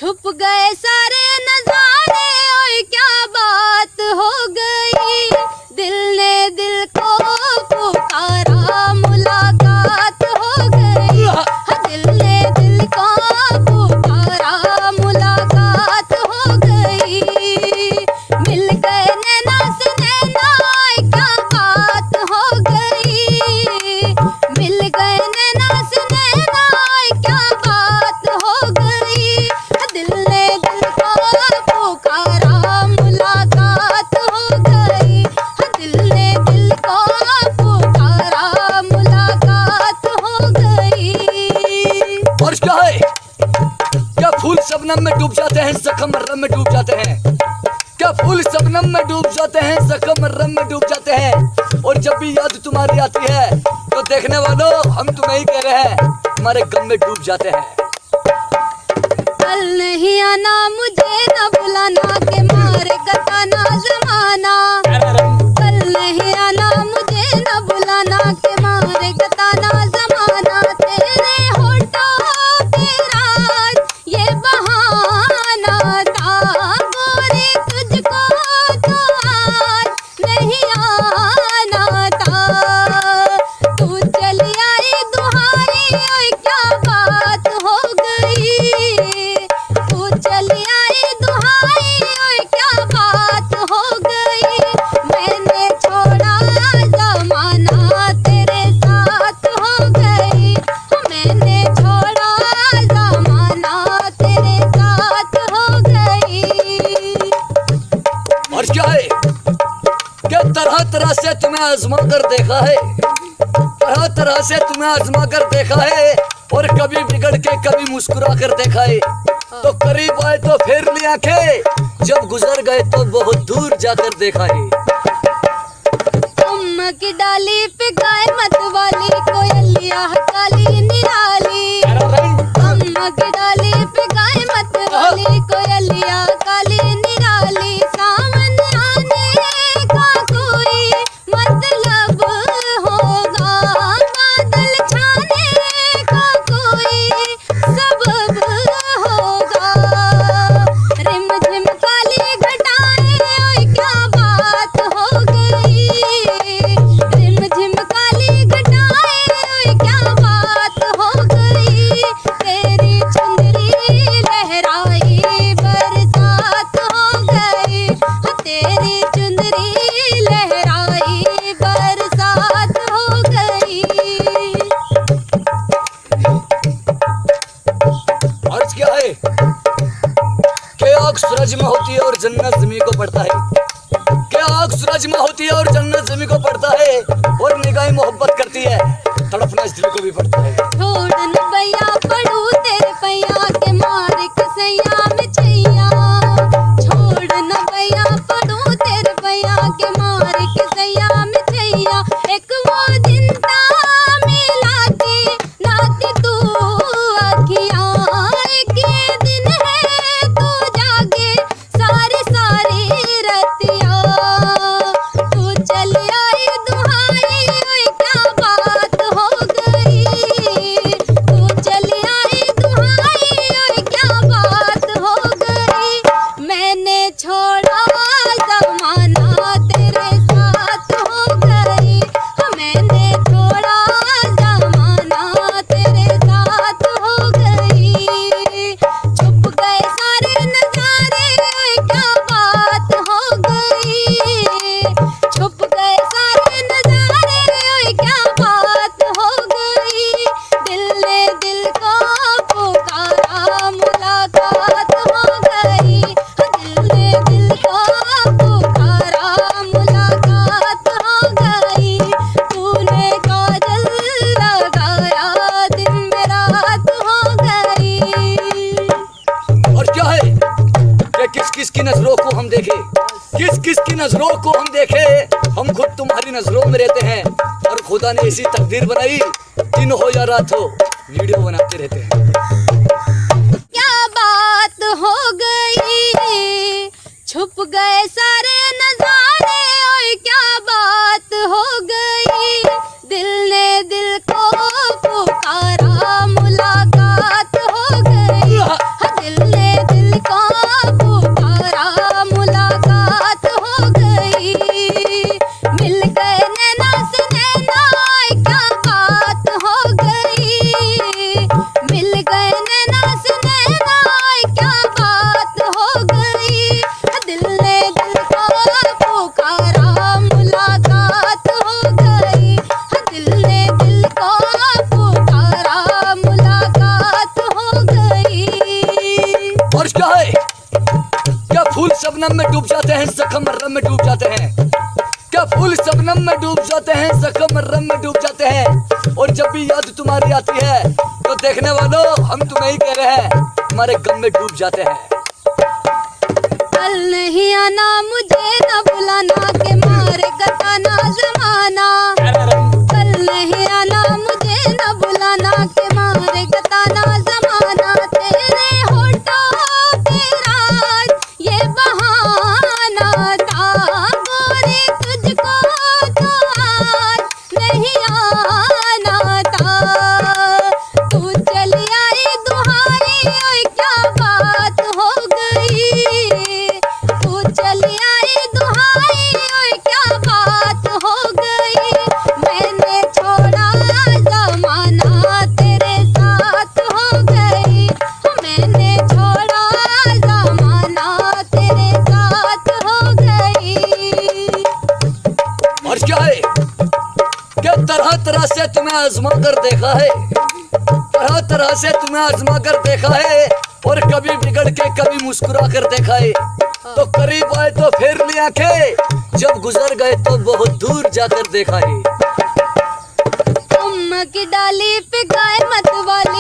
छुप गए सारे नजारे, ओए क्या बात हो गई, दिल ने दिल को पुकारा, मुलाकात हो गई, दिल ने दिल को पुकारा, मुलाकात हो गई, मिल गए नैना से नैना, क्या बात हो गई, मिल गए नैना से नैना, क्या बात हो गई, दिल ने दिल को पुकारा, मुलाकात हो गई, दिल ने दिल को पुकारा, मुलाकात हो गई। और क्या है, क्या फूल शबनम में डूब जाते हैं, जख्म मर्रम में डूब जाते हैं, क्या फूल शबनम में डूब जाते हैं, जख्म मर्रम में डूब जाते हैं, और जब भी याद तुम्हारी आती है तो देखने वालों हम तुम्हें ही कह रहे हैं, हमारे गम में डूब जाते हैं। कल नहीं आना मुझे न बुलाना, के मारे कताना जमाना, कल नहीं आना मुझे न बुलाना, के मारे कताना जमाना, तेरे होठों पे राज ये बहाना था, गोरी तुझको तो आज नहीं आना था, तू चली आई दुहाई, ओए क्या बात हो गई, तू चली आई दुहाई, ओए क्या बात हो गई, मैंने छोड़ा जमाना तेरे साथ हो गई, मैंने छोड़ा जमाना तेरे साथ हो गई। और क्या है, क्या तरह तरह से तुम्हें आजमा कर देखा है, तरह तरह से तुम्हें आजमा कर देखा है, और कभी बिगड़ के कभी मुस्कुरा कर देखा है, तो करीब आए तो फेर ली आंखें, जब गुजर गए तो बहुत दूर जाकर देखा है। अम्मा की डाली पे गाय मत वाली, कोयलिया काली निराली, अम्मा की डाली पे गाय मत वाली, कोयलिया काली निराली, सावन आने का कोई मतलब होगा, बादल छाने का कोई सबब होगा, रिम झिम काली घटाएं, ओए क्या बात हो गई, रिम झिम काली घटाएं, ओए क्या बात हो गई, तेरी चुंदरी लहराई बरसात हो गई, तेरी चुंदरी लहराई बरसात हो गई। अर्ज क्या है कि आग सूरज में होती है और जन्नत जमीन को पड़ता है, कि आग सूरज में होती है और जन्नत जमीन को पड़ता है, और निगाहें मोहब्बत करती है, तड़पना इस दिल को भी पड़ता है। छोड़ न भैया पड़ू तेरे पैया, के मारे कसैया में छैया, छोड़ न भैया पड़ू तेरे पैया, के मारे कसैया में छैया, एक वो दिन था मिला के नाती तू अखियां, एक ये दिन है तू जागे सारी सारी रतिया, तू चली आई दुहाई, ओए क्या बात हो गई, तू चली आई दुहाई, ओए क्या बात हो गई, मैंने छोड़ा जमाना तेरे साथ हो गई, मैंने छोड़ा जमाना तेरे साथ हो गई, छुप गए सारे नजारे, ओए क्या बात हो गई, छुप गए सारे नजारे, ओए क्या बात हो गई, दिल ने दिल को पुकारा, मुलाकात हो गई, दिल ने दिल को पुकारा, मुलाकात हो गई, तूने काजल लगाया दिन में रात हो गई। और क्या है कि किस किस की नजरों को हम देखे, किस किस की नजरों को हम देखे, हम खुद तुम्हारी नजरों में रहते हैं, और खुदा ने ऐसी तकदीर बनाई, दिन हो या रात हो वीडियो बनाते रहते हैं। क्या बात हो गई, छुप गए सारे नजारे, ओए क्या बात हो गई, दिल ने दिल को पुकारा, मुलाकात हो गई, दिल ने दिल शबनम में डूब जाते हैं, जख्म मर्रम में डूब जाते हैं। क्या फूल शबनम में डूब जाते हैं, जख्म मर्रम में डूब जाते हैं। और जब भी याद तुम्हारी आती है तो देखने वालों हम तुम्हें ही कह रहे हैं, हमारे गम में डूब जाते हैं। कल नहीं आना मुझे न बुलाना के मारे गताना जमाना। कल नहीं आना मुझे न बुलाना के मारे गताना जमाना। तेरे होठों पे राज ये बहाना था, गोरी तुझको तो आज नहीं आना था। तू चली आई दुहाई ओए क्या बात हो गई। तू चली आई दुहाई ओए क्या बात हो गई। मैंने छोड़ा जमाना तेरे साथ हो गई। मैंने छोड़ा जमाना तेरे साथ हो गई। और क्या है कि तरह तरह से तुम्हें आजमा कर देखा है, तरह तरह से तुम्हें आजमा कर देखा है। और कभी बिगड़ के कभी मुस्कुरा कर देखा है। तो करीब आए तो फेर ली आंखें, जब गुजर गए तो बहुत दूर जाकर देखा है। उम्म की डाली पे गाय मत वाली